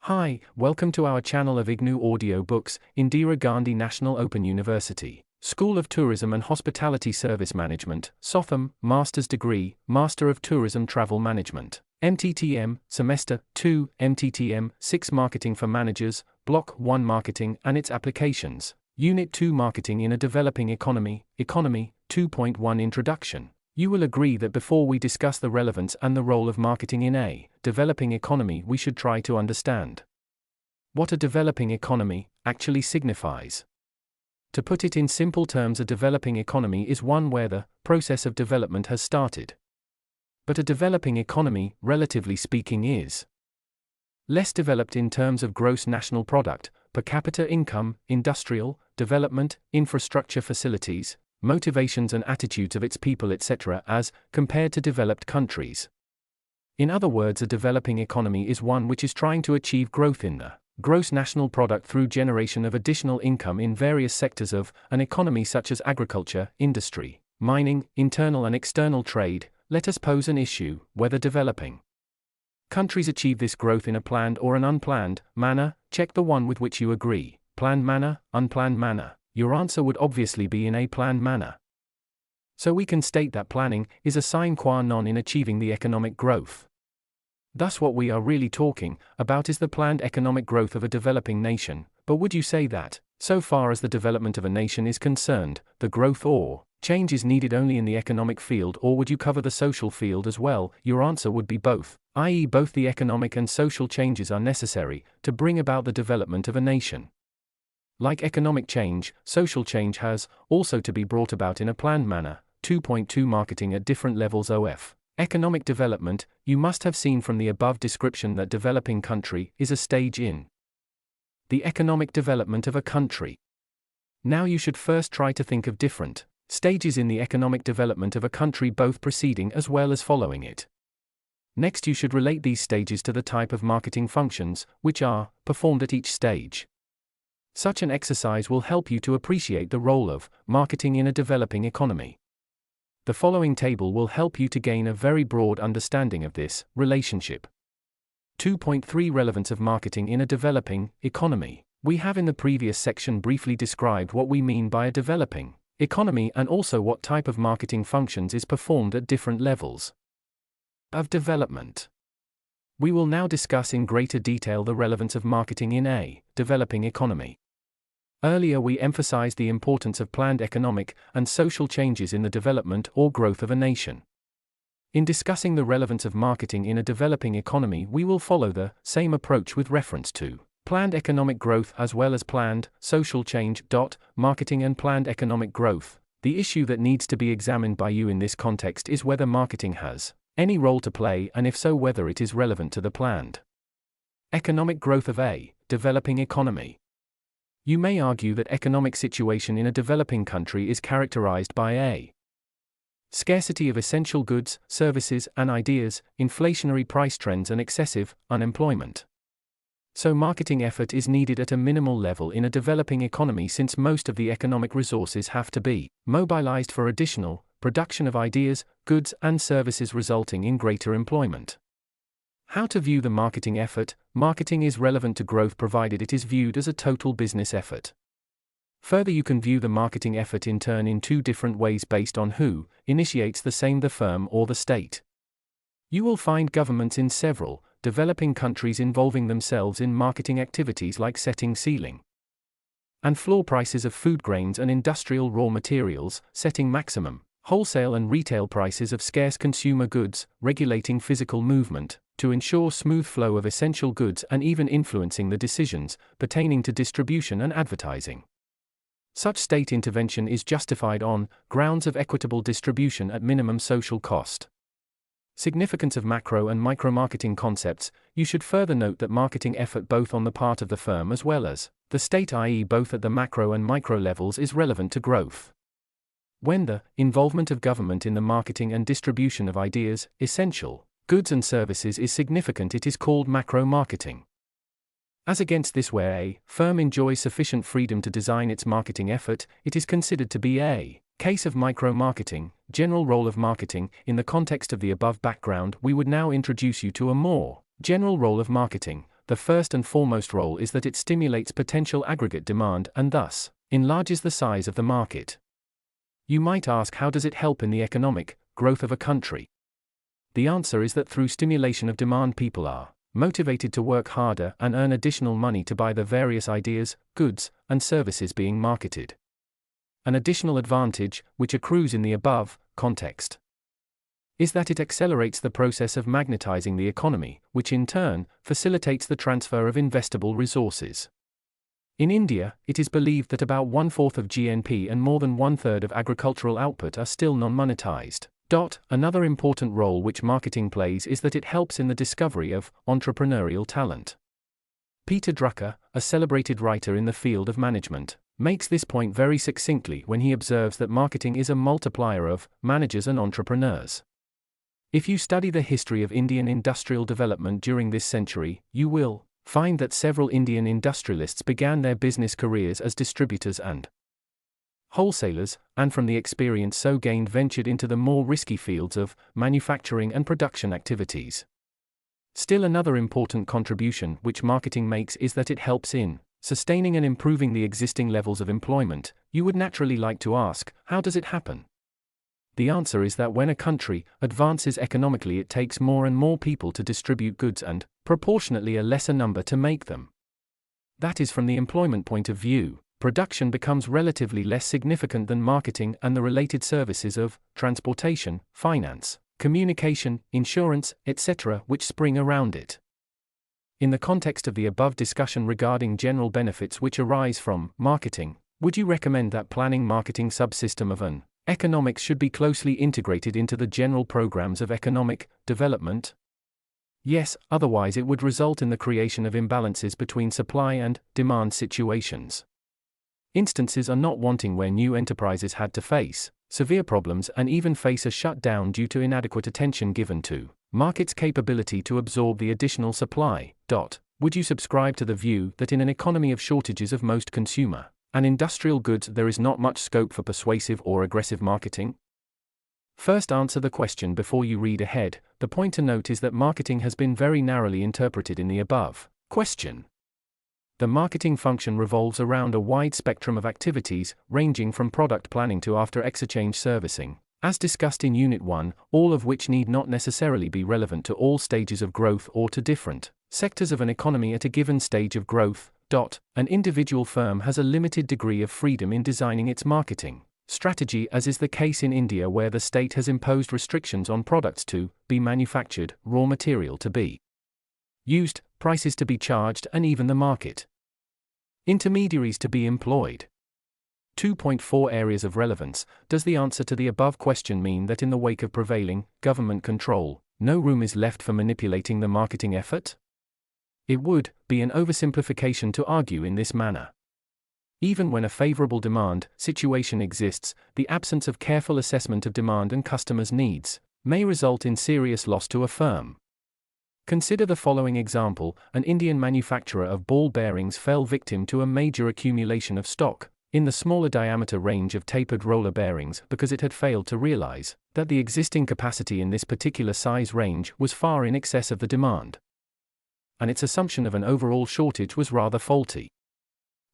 Hi, welcome to our channel of IGNOU audiobooks, Indira Gandhi National Open University, School of Tourism and Hospitality Service Management, SOTHSM, Master's Degree, Master of Tourism Travel Management, MTTM, Semester 2, MTTM, 6 Marketing for Managers, Block-1 Marketing and its Applications, Unit 2 Marketing in a Developing Economy, Economy 2.1 Introduction. You will agree that before we discuss the relevance and the role of marketing in a developing economy, we should try to understand what a developing economy actually signifies. To put it in simple terms, a developing economy is one where the process of development has started. But a developing economy, relatively speaking, is less developed in terms of gross national product, per capita income, industrial development, infrastructure facilities, motivations and attitudes of its people, etc., as compared to developed countries. In other words, a developing economy is one which is trying to achieve growth in the gross national product through generation of additional income in various sectors of an economy such as agriculture, industry, mining, internal and external trade. Let us pose an issue: whether developing countries achieve this growth in a planned or an unplanned manner. Check the one with which you agree. Planned manner, unplanned manner. Your answer would obviously be in a planned manner. So we can state that planning is a sine qua non in achieving the economic growth. Thus what we are really talking about is the planned economic growth of a developing nation. But would you say that, so far as the development of a nation is concerned, the growth or change is needed only in the economic field, or would you cover the social field as well? Your answer would be both, i.e., both the economic and social changes are necessary to bring about the development of a nation. Like economic change, social change has also to be brought about in a planned manner. 2.2 Marketing at different levels of economic development. You must have seen from the above description that developing country is a stage in the economic development of a country. Now you should first try to think of different stages in the economic development of a country, both preceding as well as following it. Next you should relate these stages to the type of marketing functions which are performed at each stage. Such an exercise will help you to appreciate the role of marketing in a developing economy. The following table will help you to gain a very broad understanding of this relationship. 2.3 Relevance of marketing in a developing economy. We have in the previous section briefly described what we mean by a developing economy and also what type of marketing functions is performed at different levels of development. We will now discuss in greater detail the relevance of marketing in a developing economy. Earlier we emphasized the importance of planned economic and social changes in the development or growth of a nation. In discussing the relevance of marketing in a developing economy, we will follow the same approach with reference to planned economic growth as well as planned social change. Marketing and planned economic growth. The issue that needs to be examined by you in this context is whether marketing has any role to play, and if so, whether it is relevant to the planned economic growth of a developing economy. You may argue that economic situation in a developing country is characterized by a scarcity of essential goods, services, and ideas, inflationary price trends, and excessive unemployment. So marketing effort is needed at a minimal level in a developing economy, since most of the economic resources have to be mobilized for additional production of ideas, goods, and services, resulting in greater employment. How to view the marketing effort? Marketing is relevant to growth provided it is viewed as a total business effort. Further, you can view the marketing effort in turn in two different ways based on who initiates the same, the firm or the state. You will find governments in several developing countries involving themselves in marketing activities like setting ceiling and floor prices of food grains and industrial raw materials, setting maximum wholesale and retail prices of scarce consumer goods, regulating physical movement to ensure smooth flow of essential goods, and even influencing the decisions pertaining to distribution and advertising. Such state intervention is justified on grounds of equitable distribution at minimum social cost. Significance of macro and micro marketing concepts. You should further note that marketing effort both on the part of the firm as well as the state, i.e., both at the macro and micro levels, is relevant to growth. When the involvement of government in the marketing and distribution of ideas, essential goods and services is significant, it is called macro marketing. As against this, where a firm enjoys sufficient freedom to design its marketing effort, it is considered to be a case of micro marketing. General role of marketing. In the context of the above background, we would now introduce you to a more general role of marketing, the first and foremost role is that it stimulates potential aggregate demand and thus enlarges the size of the market. You might ask, how does it help in the economic growth of a country? The answer is that through stimulation of demand, people are motivated to work harder and earn additional money to buy the various ideas, goods, and services being marketed. An additional advantage, which accrues in the above context, is that it accelerates the process of magnetizing the economy, which in turn facilitates the transfer of investable resources. In India, it is believed that about 1/4 of GNP and more than 1/3 of agricultural output are still non-monetized. Another important role which marketing plays is that it helps in the discovery of entrepreneurial talent. Peter Drucker, a celebrated writer in the field of management, makes this point very succinctly when he observes that marketing is a multiplier of managers and entrepreneurs. If you study the history of Indian industrial development during this century, you will find that several Indian industrialists began their business careers as distributors and wholesalers, and from the experience so gained ventured into the more risky fields of manufacturing and production activities. Still, another important contribution which marketing makes is that it helps in sustaining and improving the existing levels of employment. You would naturally like to ask, how does it happen? The answer is that when a country advances economically, it takes more and more people to distribute goods and, proportionately, a lesser number to make them. That is, from the employment point of view, production becomes relatively less significant than marketing and the related services of transportation, finance, communication, insurance, etc., which spring around it. In the context of the above discussion regarding general benefits which arise from marketing, would you recommend that planning marketing subsystem of an economics should be closely integrated into the general programs of economic development? Yes, otherwise it would result in the creation of imbalances between supply and demand situations. Instances are not wanting where new enterprises had to face severe problems and even face a shutdown due to inadequate attention given to market's capability to absorb the additional supply. Would you subscribe to the view that in an economy of shortages of most consumer and industrial goods there is not much scope for persuasive or aggressive marketing? First, answer the question before you read ahead. The point to note is that marketing has been very narrowly interpreted in the above question. The marketing function revolves around a wide spectrum of activities, ranging from product planning to after-exchange servicing, as discussed in Unit 1, all of which need not necessarily be relevant to all stages of growth or to different sectors of an economy at a given stage of growth. An individual firm has a limited degree of freedom in designing its marketing strategy, as is the case in India, where the state has imposed restrictions on products to be manufactured, raw material to be used, prices to be charged, and even the market intermediaries to be employed. 2.4 Areas of relevance. Does the answer to the above question mean that in the wake of prevailing government control, no room is left for manipulating the marketing effort? It would be an oversimplification to argue in this manner. Even when a favorable demand situation exists, the absence of careful assessment of demand and customers' needs may result in serious loss to a firm. Consider the following example: an Indian manufacturer of ball bearings fell victim to a major accumulation of stock in the smaller diameter range of tapered roller bearings because it had failed to realize that the existing capacity in this particular size range was far in excess of the demand, and its assumption of an overall shortage was rather faulty.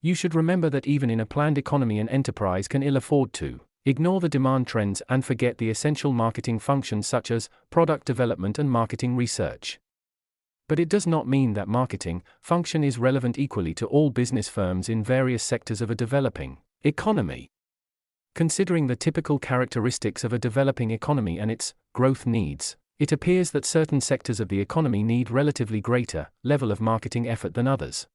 You should remember that even in a planned economy, an enterprise can ill afford to ignore the demand trends and forget the essential marketing functions such as product development and marketing research. But it does not mean that marketing function is relevant equally to all business firms in various sectors of a developing economy. Considering the typical characteristics of a developing economy and its growth needs, it appears that certain sectors of the economy need relatively greater level of marketing effort than others.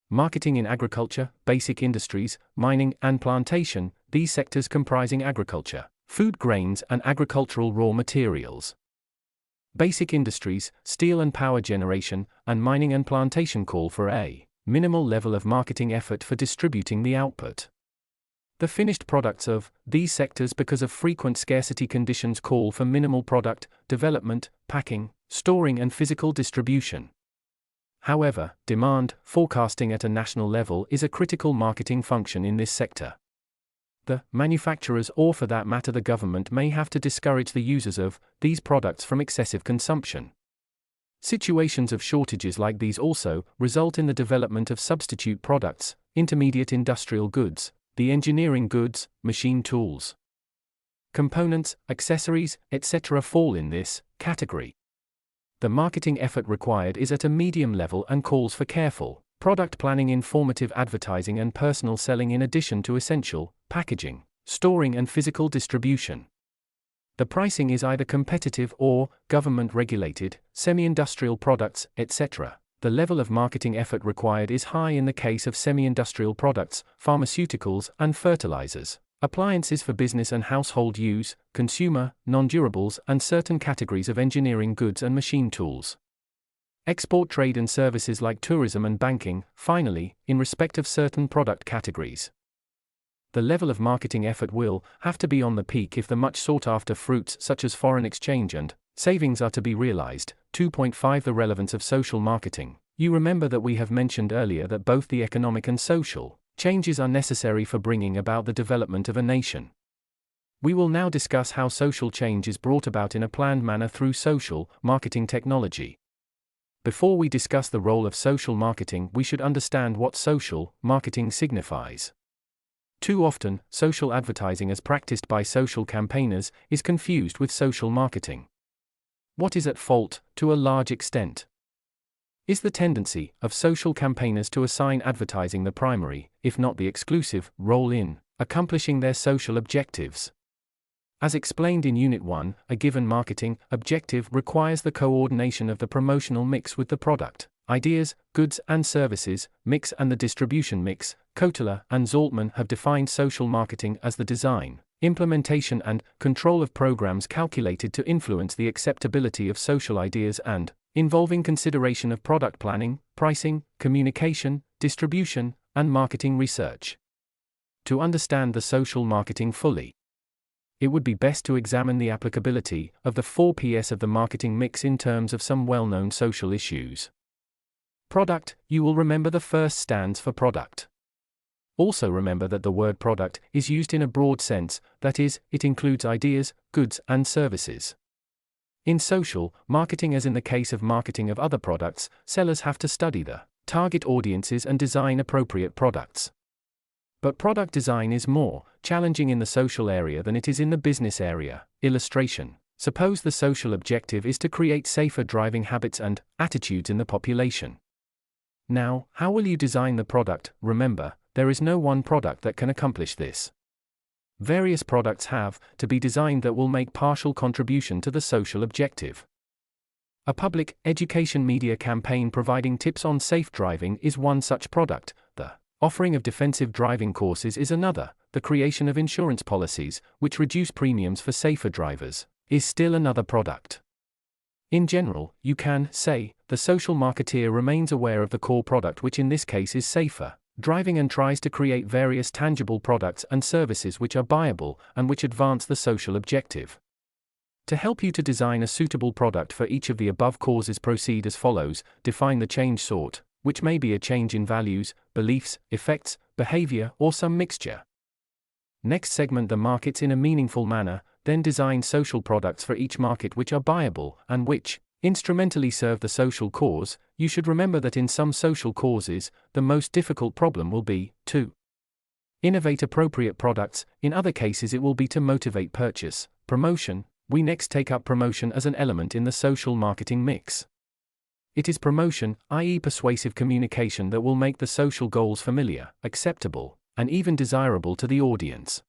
Marketing in agriculture, basic industries, mining, and plantation, these sectors comprising agriculture, food grains, and agricultural raw materials. Basic industries, steel and power generation, and mining and plantation call for a minimal level of marketing effort for distributing the output. The finished products of these sectors, because of frequent scarcity conditions, call for minimal product development, packing, storing, and physical distribution. However, demand forecasting at a national level is a critical marketing function in this sector. The manufacturers, or for that matter the government, may have to discourage the users of these products from excessive consumption. Situations of shortages like these also result in the development of substitute products, intermediate industrial goods, the engineering goods, machine tools, components, accessories, etc. fall in this category. The marketing effort required is at a medium level and calls for careful product planning, informative advertising and personal selling in addition to essential packaging, storing and physical distribution. The pricing is either competitive or government-regulated, semi-industrial products, etc. The level of marketing effort required is high in the case of semi-industrial products, pharmaceuticals and fertilizers, appliances for business and household use, consumer, non-durables and certain categories of engineering goods and machine tools. Export trade and services like tourism and banking, finally, in respect of certain product categories. The level of marketing effort will have to be on the peak if the much sought-after fruits such as foreign exchange and savings are to be realized. 2.5 The relevance of social marketing. You remember that we have mentioned earlier that both the economic and social changes are necessary for bringing about the development of a nation. We will now discuss how social change is brought about in a planned manner through social marketing technology. Before we discuss the role of social marketing, we should understand what social marketing signifies. Too often, social advertising as practiced by social campaigners is confused with social marketing. What is at fault, to a large extent, is the tendency of social campaigners to assign advertising the primary, if not the exclusive, role in accomplishing their social objectives. As explained in Unit 1, a given marketing objective requires the coordination of the promotional mix with the product, ideas, goods and services mix and the distribution mix. Kotler and Zaltman have defined social marketing as the design, implementation and control of programs calculated to influence the acceptability of social ideas and involving consideration of product planning, pricing, communication, distribution, and marketing research. To understand the social marketing fully, it would be best to examine the applicability of the 4 Ps of the marketing mix in terms of some well-known social issues. Product, you will remember the first stands for product. Also remember that the word product is used in a broad sense, that is, it includes ideas, goods, and services. In social marketing, as in the case of marketing of other products, sellers have to study the target audiences and design appropriate products. But product design is more challenging in the social area than it is in the business area. Illustration. Suppose the social objective is to create safer driving habits and attitudes in the population. Now, how will you design the product? Remember, there is no one product that can accomplish this. Various products have to be designed that will make partial contribution to the social objective. A public education media campaign providing tips on safe driving is one such product. The offering of defensive driving courses is another. The creation of insurance policies, which reduce premiums for safer drivers, is still another product. In general, you can say, the social marketeer remains aware of the core product, which in this case is safer driving, and tries to create various tangible products and services which are buyable and which advance the social objective. To help you to design a suitable product for each of the above causes, proceed as follows. Define the change sought, which may be a change in values, beliefs, effects, behavior, or some mixture. Next, segment the markets in a meaningful manner, then design social products for each market which are buyable and which instrumentally serve the social cause. You should remember that in some social causes, the most difficult problem will be to innovate appropriate products, in other cases it will be to motivate purchase. Promotion. We next take up promotion as an element in the social marketing mix. It is promotion, i.e. persuasive communication, that will make the social goals familiar, acceptable, and even desirable to the audience.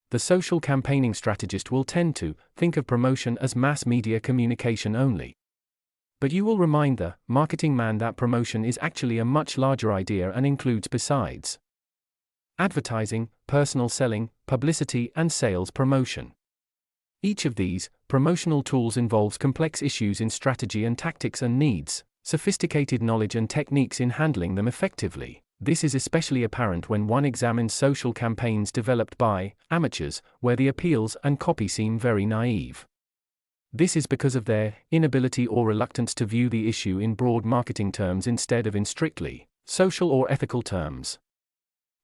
The social campaigning strategist will tend to think of promotion as mass media communication only. But you will remind the marketing man that promotion is actually a much larger idea and includes, besides advertising, personal selling, publicity, and sales promotion. Each of these promotional tools involves complex issues in strategy and tactics and needs sophisticated knowledge and techniques in handling them effectively. This is especially apparent when one examines social campaigns developed by amateurs, where the appeals and copy seem very naive. This is because of their inability or reluctance to view the issue in broad marketing terms instead of in strictly social or ethical terms.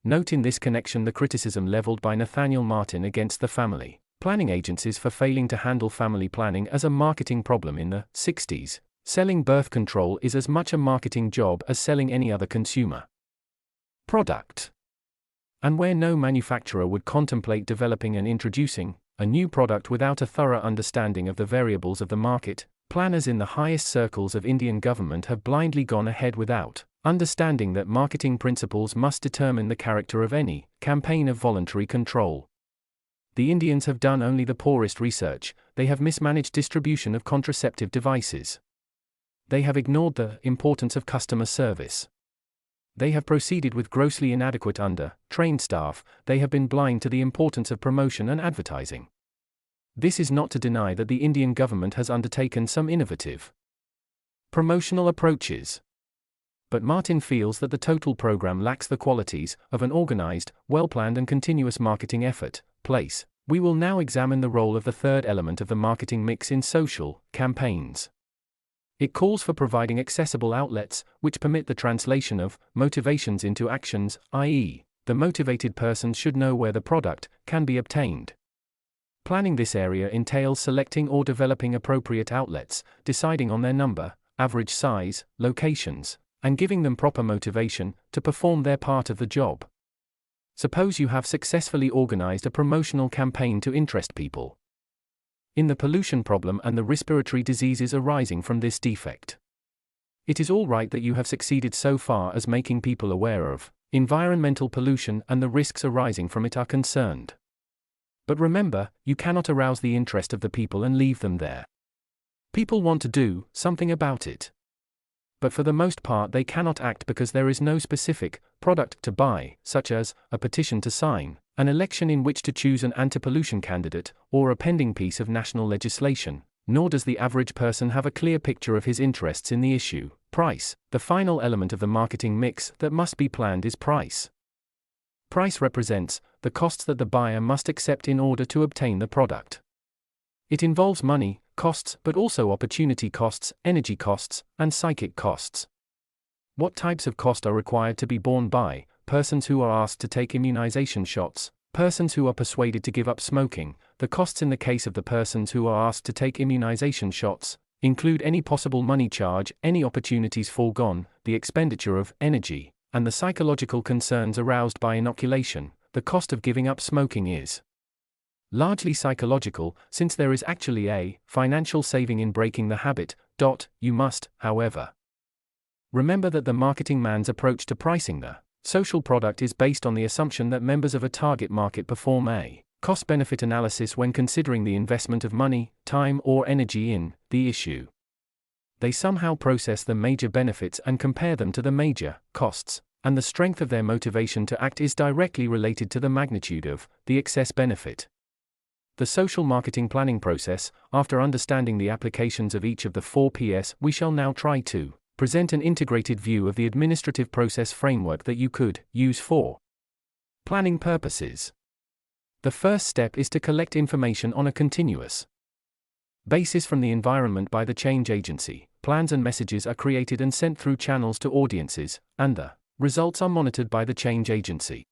Note in this connection the criticism leveled by Nathaniel Martin against the family planning agencies for failing to handle family planning as a marketing problem in the 60s. Selling birth control is as much a marketing job as selling any other consumer product. And where no manufacturer would contemplate developing and introducing a new product without a thorough understanding of the variables of the market, planners in the highest circles of Indian government have blindly gone ahead without understanding that marketing principles must determine the character of any campaign of voluntary control. The Indians have done only the poorest research, they have mismanaged distribution of contraceptive devices. They have ignored the importance of customer service. They have proceeded with grossly inadequate trained staff, they have been blind to the importance of promotion and advertising. This is not to deny that the Indian government has undertaken some innovative promotional approaches. But Martin feels that the total program lacks the qualities of an organized, well-planned and continuous marketing effort. We will now examine the role of the third element of the marketing mix in social campaigns. It calls for providing accessible outlets, which permit the translation of motivations into actions, i.e., the motivated person should know where the product can be obtained. Planning this area entails selecting or developing appropriate outlets, deciding on their number, average size, locations, and giving them proper motivation to perform their part of the job. Suppose you have successfully organized a promotional campaign to interest people in the pollution problem and the respiratory diseases arising from this defect. It is all right that you have succeeded so far as making people aware of environmental pollution and the risks arising from it are concerned. But remember, you cannot arouse the interest of the people and leave them there. People want to do something about it. But for the most part they cannot act because there is no specific product to buy, such as a petition to sign, an election in which to choose an anti-pollution candidate, or a pending piece of national legislation, nor does the average person have a clear picture of his interests in the issue. Price. The final element of the marketing mix that must be planned is price. Price represents the costs that the buyer must accept in order to obtain the product. It involves money, costs, but also opportunity costs, energy costs, and psychic costs. What types of cost are required to be borne by persons who are asked to take immunization shots, persons who are persuaded to give up smoking? The costs in the case of the persons who are asked to take immunization shots include any possible money charge, any opportunities foregone, the expenditure of energy, and the psychological concerns aroused by inoculation. The cost of giving up smoking is largely psychological, since there is actually a financial saving in breaking the habit. You must, however, remember that the marketing man's approach to pricing the social product is based on the assumption that members of a target market perform a cost-benefit analysis when considering the investment of money, time or energy in the issue. They somehow process the major benefits and compare them to the major costs, and the strength of their motivation to act is directly related to the magnitude of the excess benefit. The social marketing planning process. After understanding the applications of each of the 4 Ps, we shall now try to present an integrated view of the administrative process framework that you could use for planning purposes. The first step is to collect information on a continuous basis from the environment by the change agency. Plans and messages are created and sent through channels to audiences, and the results are monitored by the change agency.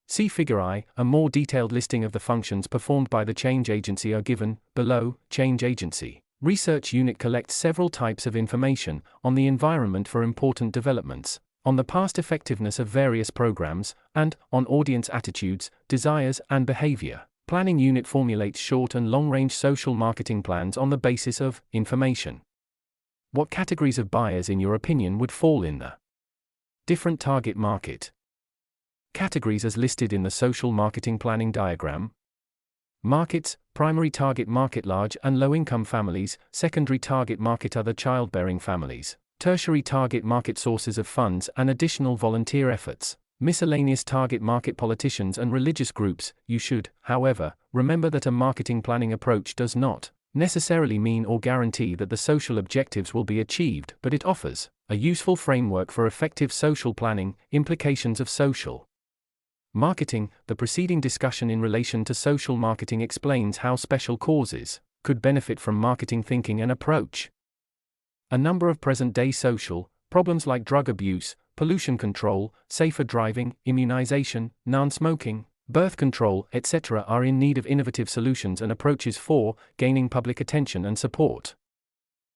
See Figure I. A more detailed listing of the functions performed by the change agency are given below. Change agency research unit collects several types of information on the environment for important developments, on the past effectiveness of various programs, and on audience attitudes, desires, and behavior. Planning unit formulates short and long-range social marketing plans on the basis of information. What categories of buyers, in your opinion, would fall in the different target market categories as listed in the social marketing planning diagram? Markets: primary target market large and low-income families, secondary target market other childbearing families, tertiary target market sources of funds and additional volunteer efforts, miscellaneous target market politicians and religious groups. You should, however, remember that a marketing planning approach does not necessarily mean or guarantee that the social objectives will be achieved, but it offers a useful framework for effective social planning. Implications of social marketing. The preceding discussion in relation to social marketing explains how special causes could benefit from marketing thinking and approach. A number of present-day social problems like drug abuse, pollution control, safer driving, immunization, non-smoking, birth control, etc. are in need of innovative solutions and approaches for gaining public attention and support.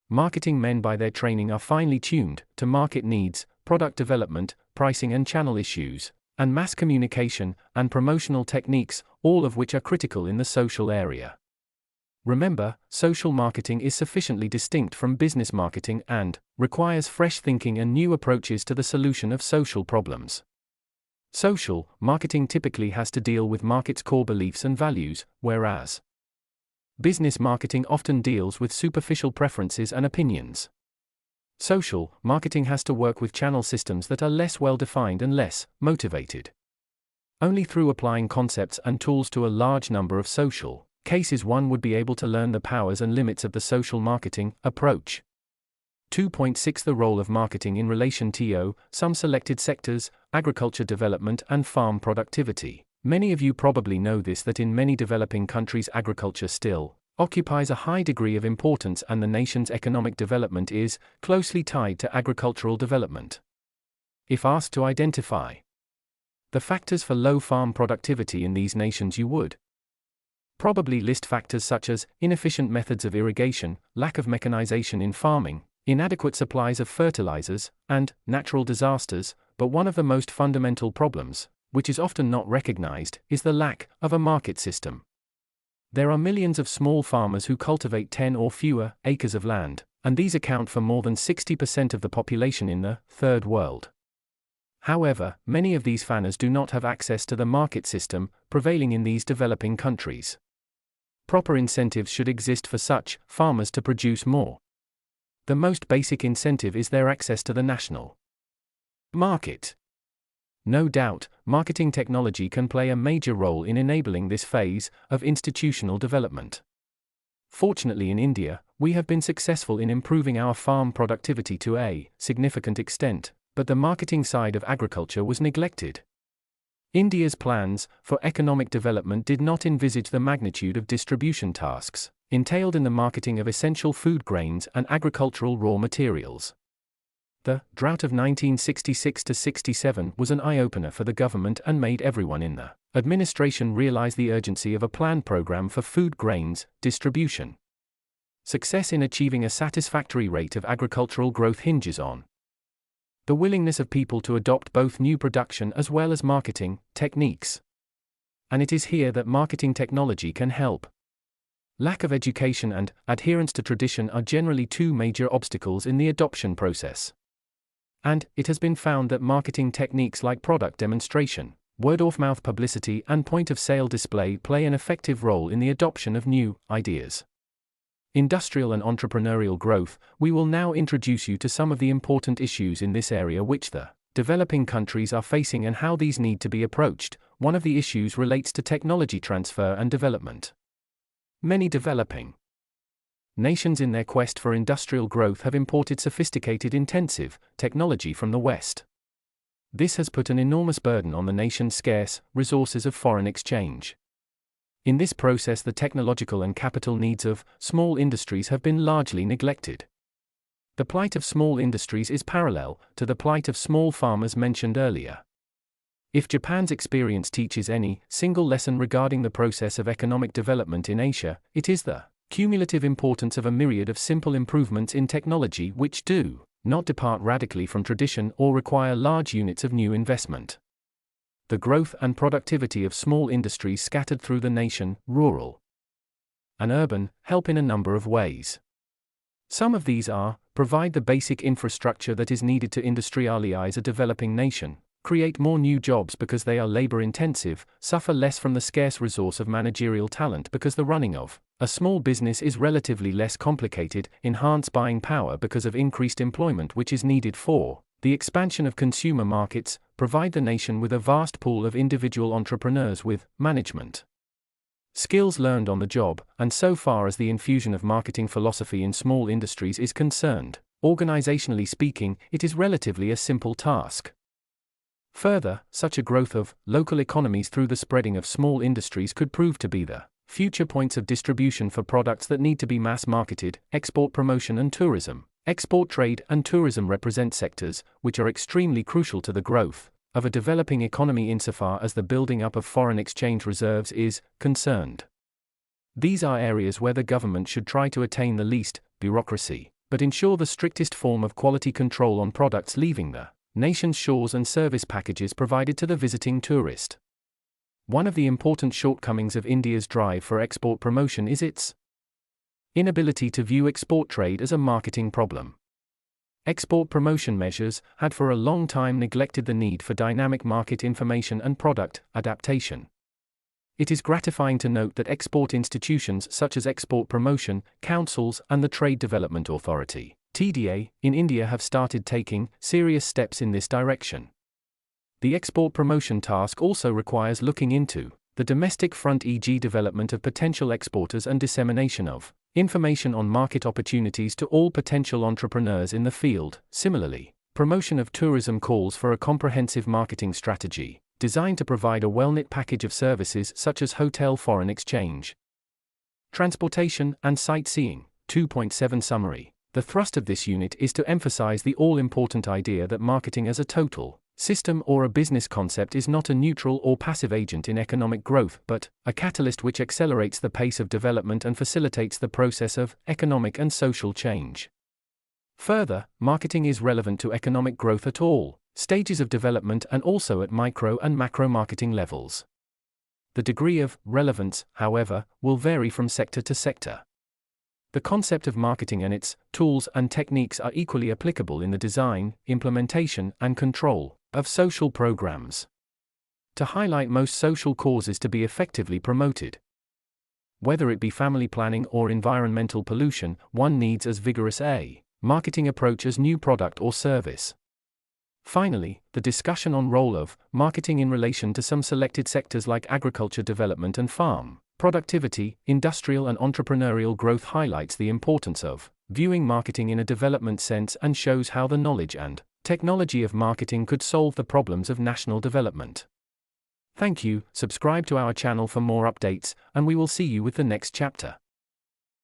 marketing men by their training are finely tuned to market needs, product development, pricing and channel issues, and mass communication and promotional techniques, all of which are critical in the social area. Remember, social marketing is sufficiently distinct from business marketing and requires fresh thinking and new approaches to the solution of social problems. Social marketing typically has to deal with market's core beliefs and values, whereas business marketing often deals with superficial preferences and opinions. Social marketing has to work with channel systems that are less well defined and less motivated. Only through applying concepts and tools to a large number of social cases one would be able to learn the powers and limits of the social marketing approach. 2.6 The role of marketing in relation to some selected sectors, agriculture development and farm productivity. Many of you probably know this, that in many developing countries agriculture still occupies a high degree of importance and the nation's economic development is closely tied to agricultural development. If asked to identify the factors for low farm productivity in these nations, you would probably list factors such as inefficient methods of irrigation, lack of mechanization in farming, inadequate supplies of fertilizers, and natural disasters, but one of the most fundamental problems, which is often not recognized, is the lack of a market system. There are millions of small farmers who cultivate 10 or fewer acres of land, and these account for more than 60% of the population in the Third World. However, many of these farmers do not have access to the market system prevailing in these developing countries. Proper incentives should exist for such farmers to produce more. The most basic incentive is their access to the national market. No doubt, marketing technology can play a major role in enabling this phase of institutional development. Fortunately, in India, we have been successful in improving our farm productivity to a significant extent, but the marketing side of agriculture was neglected. India's plans for economic development did not envisage the magnitude of distribution tasks entailed in the marketing of essential food grains and agricultural raw materials. The drought of 1966-67 was an eye-opener for the government and made everyone in the administration realize the urgency of a planned program for food grains distribution. Success in achieving a satisfactory rate of agricultural growth hinges on the willingness of people to adopt both new production as well as marketing techniques. And it is here that marketing technology can help. Lack of education and adherence to tradition are generally two major obstacles in the adoption process. And it has been found that marketing techniques like product demonstration, word-of-mouth publicity, and point-of-sale display play an effective role in the adoption of new ideas. Industrial and entrepreneurial growth. We will now introduce you to some of the important issues in this area which the developing countries are facing and how these need to be approached. One of the issues relates to technology transfer and development. Many developing nations in their quest for industrial growth have imported sophisticated intensive technology from the West. This has put an enormous burden on the nation's scarce resources of foreign exchange. In this process, the technological and capital needs of small industries have been largely neglected. The plight of small industries is parallel to the plight of small farmers mentioned earlier. If Japan's experience teaches any single lesson regarding the process of economic development in Asia, it is the cumulative importance of a myriad of simple improvements in technology which do not depart radically from tradition or require large units of new investment. The growth and productivity of small industries scattered through the nation, rural and urban, help in a number of ways. Some of these are: provide the basic infrastructure that is needed to industrialize a developing nation, create more new jobs because they are labor-intensive, suffer less from the scarce resource of managerial talent because the running of a small business is relatively less complicated, enhance buying power because of increased employment which is needed for the expansion of consumer markets, provide the nation with a vast pool of individual entrepreneurs with management skills learned on the job, and so far as the infusion of marketing philosophy in small industries is concerned, organizationally speaking, it is relatively a simple task. Further, such a growth of local economies through the spreading of small industries could prove to be the future points of distribution for products that need to be mass marketed. Export promotion and tourism. Export trade and tourism represent sectors which are extremely crucial to the growth of a developing economy insofar as the building up of foreign exchange reserves is concerned. These are areas where the government should try to attain the least bureaucracy, but ensure the strictest form of quality control on products leaving the nation's shores and service packages provided to the visiting tourist. One of the important shortcomings of India's drive for export promotion is its inability to view export trade as a marketing problem. Export promotion measures had for a long time neglected the need for dynamic market information and product adaptation. It is gratifying to note that export institutions such as Export Promotion Councils and the Trade Development Authority (TDA) in India have started taking serious steps in this direction. The export promotion task also requires looking into the domestic front, e.g., development of potential exporters and dissemination of information on market opportunities to all potential entrepreneurs in the field. Similarly, promotion of tourism calls for a comprehensive marketing strategy designed to provide a well-knit package of services such as hotel foreign exchange, transportation, and sightseeing. 2.7 Summary. The thrust of this unit is to emphasize the all-important idea that marketing as a total system or a business concept is not a neutral or passive agent in economic growth, but a catalyst which accelerates the pace of development and facilitates the process of economic and social change. Further, marketing is relevant to economic growth at all stages of development and also at micro and macro marketing levels. The degree of relevance, however, will vary from sector to sector. The concept of marketing and its tools and techniques are equally applicable in the design, implementation, and control of social programs. To highlight most social causes to be effectively promoted, whether it be family planning or environmental pollution, one needs as vigorous a marketing approach as new product or service. Finally, the discussion on role of marketing in relation to some selected sectors like agriculture development and farm productivity, industrial and entrepreneurial growth highlights the importance of viewing marketing in a development sense and shows how the knowledge and technology of marketing could solve the problems of national development. Thank you. Subscribe to our channel for more updates, and we will see you with the next chapter.